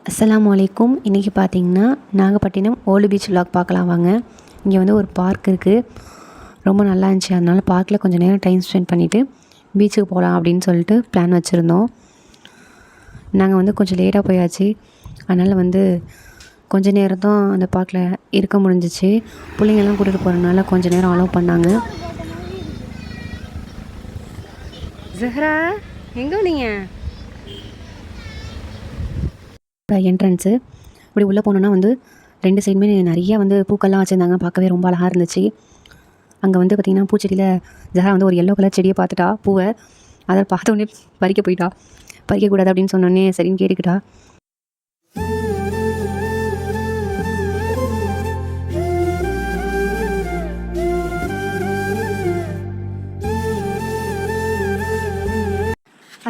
அஸ்ஸலாமு அலைக்கும். இன்றைக்கி பார்த்தீங்கன்னா நாகப்பட்டினம் ஓல்டு பீச் விலாக் பார்க்கலாம் வாங்க. இங்கே வந்து ஒரு பார்க் இருக்குது, ரொம்ப நல்லா இருந்துச்சு. அதனால் பார்க்கில் கொஞ்சம் நேரம் டைம் ஸ்பெண்ட் பண்ணிவிட்டு பீச்சுக்கு போகலாம் அப்படின்னு சொல்லிட்டு பிளான் வச்சுருந்தோம். நாங்கள் வந்து கொஞ்சம் லேட்டாக போயாச்சு, அதனால் வந்து கொஞ்சம் நேரம் தான் அந்த பார்க்கில் இருக்க முடிஞ்சிச்சு. பிள்ளைங்கள்லாம் கூட்டிகிட்டு போகிறதுனால கொஞ்சம் நேரம் அலோவ் பண்ணாங்க. ஜஹ்ரா எங்கே நீங்கள் என்ட்ரன்ஸு இப்படி உள்ளே போனோன்னா வந்து 2 சைடுமே நிறைய வந்து பூக்கள்லாம் வச்சுருந்தாங்க. பார்க்கவே ரொம்ப அழகாக இருந்துச்சு. அங்கே வந்து பார்த்திங்கன்னா பூச்செடியில் ஜஹரா வந்து ஒரு எல்லோ கலர் செடியை பார்த்துட்டா, பூவை. அதை பார்த்தோன்னே பறிக்க போயிட்டா. பறிக்கக்கூடாது அப்படின்னு சொன்னோடனே சரின்னு கேட்டுக்கிட்டா.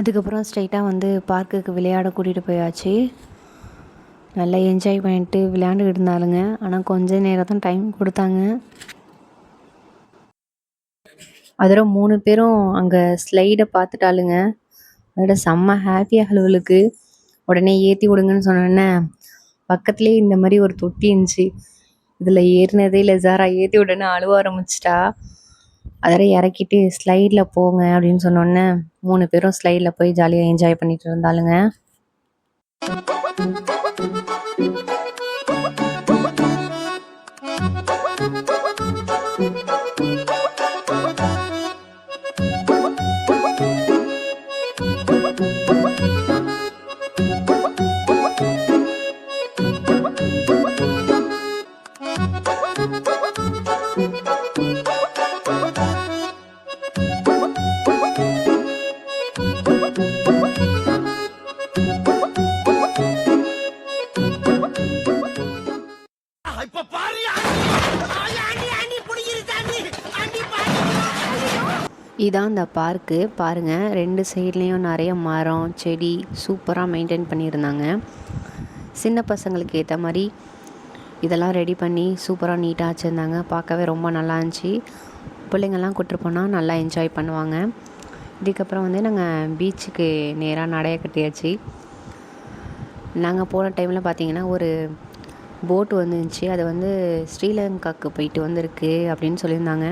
அதுக்கப்புறம் ஸ்ட்ரைட்டாக வந்து பார்க்குக்கு விளையாட கூட்டிகிட்டு போயாச்சு. நல்லா என்ஜாய் பண்ணிட்டு விளையாண்டுக்கிட்டு இருந்தாலுங்க. ஆனால் கொஞ்ச நேரம் தான் டைம் கொடுத்தாங்க. அதோட 3 பேரும் அங்கே ஸ்லைடை பார்த்துட்டாளுங்க. அதோட செம்ம ஹாப்பியாக அவளுக்கு. உடனே ஏற்றி விடுங்கன்னு சொன்னோன்னே பக்கத்துலேயே இந்த மாதிரி ஒரு தொட்டி இருந்துச்சு. இதில் ஏறினதே இல்லை. ஜாரா ஏற்றி விடனே அழுவ ஆரம்பிச்சிட்டா. அதோட இறக்கிட்டு ஸ்லைடில் போங்க அப்படின்னு சொன்னோன்னே 3 பேரும் ஸ்லைடில் போய் ஜாலியாக என்ஜாய் பண்ணிட்டு இருந்தாளுங்க. இதான் இந்த பார்க்கு பாருங்கள். 2 சைட்லேயும் நிறைய மரம் செடி சூப்பராக மெயின்டைன் பண்ணியிருந்தாங்க. சின்ன பசங்களுக்கு ஏற்ற மாதிரி இதெல்லாம் ரெடி பண்ணி சூப்பராக நீட்டாக வச்சுருந்தாங்க. பார்க்கவே ரொம்ப நல்லா இருந்துச்சு. பிள்ளைங்கள்லாம் கூப்பிட்டு போனால் நல்லா என்ஜாய் பண்ணுவாங்க. இதுக்கப்புறம் வந்து நாங்கள் பீச்சுக்கு நேராக நடைய கட்டியாச்சு. நாங்கள் போன டைமில் பார்த்திங்கன்னா ஒரு போட் வந்துருந்துச்சு. அது வந்து ஸ்ரீலங்காவுக்கு போயிட்டு வந்திருக்கு அப்படின்னு சொல்லியிருந்தாங்க.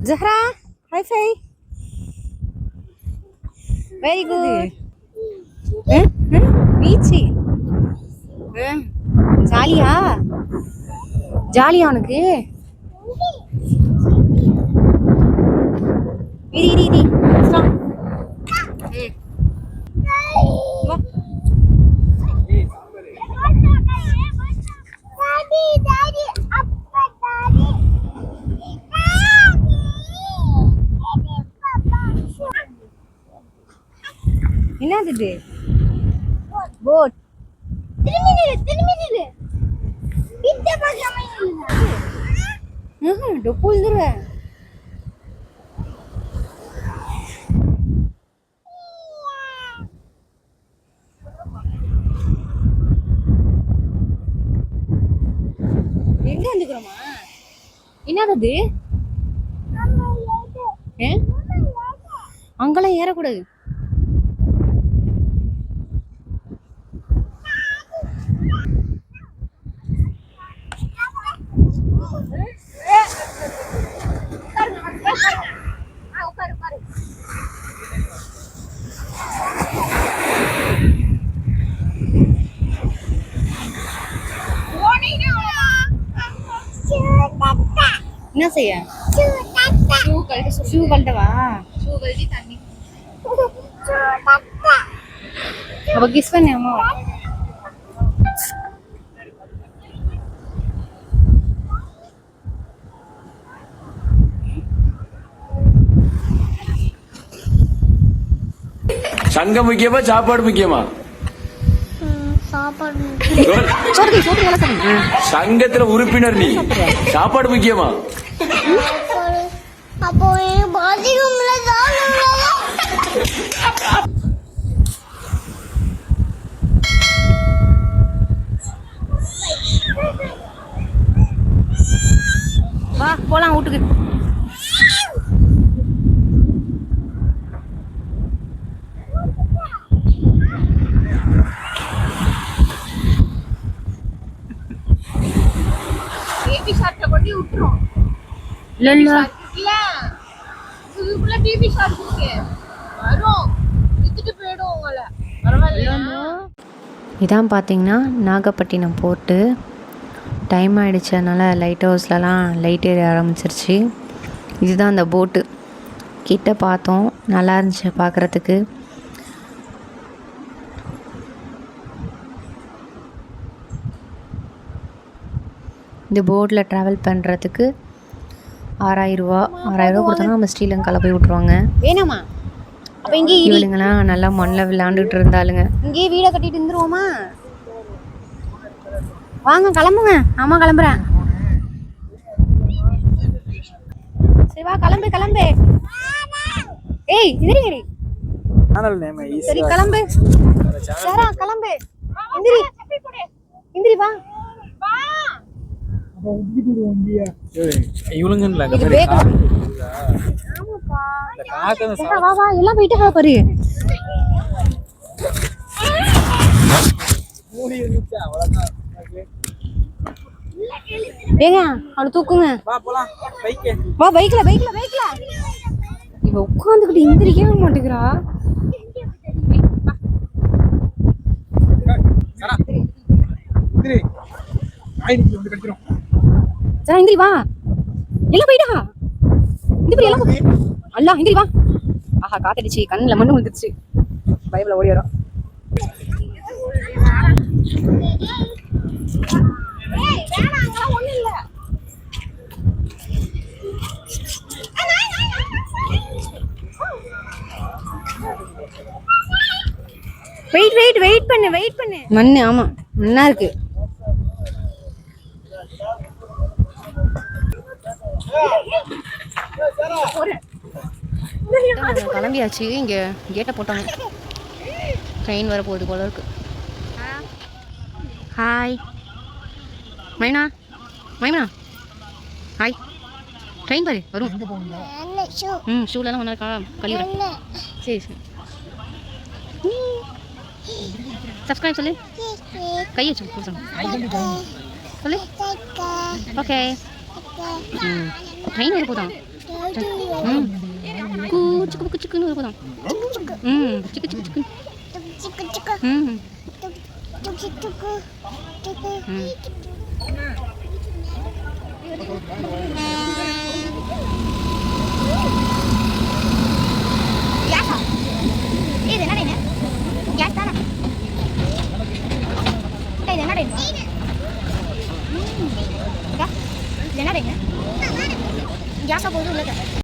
Zahra high five. Very good. Beach ஜாலியா ஜாலியா உனக்கு? இடி இடி இடி ஸ்டாப். என்னது போட்? திரும்பி டொப்பு விழுந்துருவேன். என்னது அங்கெல்லாம் ஏறக்கூடாது. என்ன செய்ய ஷூ கழட்டவா? அப்ப கிஸ் பண்ணு அம்மா. சங்கம் முக்கியமா சாப்பாடு முக்கியமா? சங்கத்துல உறுப்பினர் நீ, சாப்பாடு முக்கியமா? வா போலாம் வீட்டுக்கு. பேபி ஷார்ட்ல கொண்டு விட்டுறோம். இல்ல இல்ல இதுக்குள்ள பேபி ஷார்ட் இருக்கு, வரும் வித்துட்டு போயிடும் உங்களை. பரவாயில்ல. இதான் பார்த்தீங்கன்னா நாகப்பட்டினம் போர்ட்டு. டைம் ஆகிடுச்சு, அதனால் லைட் ஹவுஸ்லலாம் லைட் ஏற ஆரம்பிச்சிருச்சு. இதுதான் அந்த போட்டு. கிட்ட பார்த்தோம், நல்லா இருந்துச்சு பார்க்குறதுக்கு. இந்த போட்டில் ட்ராவல் பண்ணுறதுக்கு 6000 ரூபா கொடுத்தோன்னா நம்ம ஸ்ரீலங்காவில் போய் விட்ருவாங்க. வேணாமா? அப்போ இங்கே இவளுங்களாம் நல்லா மண்ணில் விளையாண்டுட்டு இருந்தாளுங்க. இங்கேயே வீடை கட்டிட்டு இருந்துருவோமா? வாங்க கிளம்புங்க. ஆமா கிளம்புறேன். சரி வா கிளம்பு. ஏய் எந்திரி. சரி கிளம்பு. சாரா கிளம்பு. எந்திரி வா. வா எல்லாம் போயிட்டு பாரு. ஏங்க அவளை தூக்குங்க. வா பைக்ல. இவ உட்காந்துக்கிட்டு எந்திரிக்கவே மாட்டேங்கிறா. எந்திரி வா. எல்லாம் போயிட்டா. அல்லா எந்திரி வா. ஆஹா காத்தடிச்சு கண்ணுல மண்ணு விழுந்துச்சு. பைபிள ஓடி வரும். வெயிட் பண்ணு. மண்ணு ஆமா மண்ணா இருக்கு. கிளம்பியாச்சு. இங்க கேட்டை போட்டாங்க. ட்ரெயின் வர போகுது போல இருக்கு. ஹாய் மைனா ஹாய். ட்ரெயின் பாரு வரும். ஷூலலாம் ஒன்றா இருக்கா கழிவுறேன். சரி சப்ஸ்கிரைப் சொல்லு. கையை வச்சு சொல்லு. ஓகே. ட்ரெயின் வர போதான். சிக்குன்னு வர போதான். சிக்கு என்ன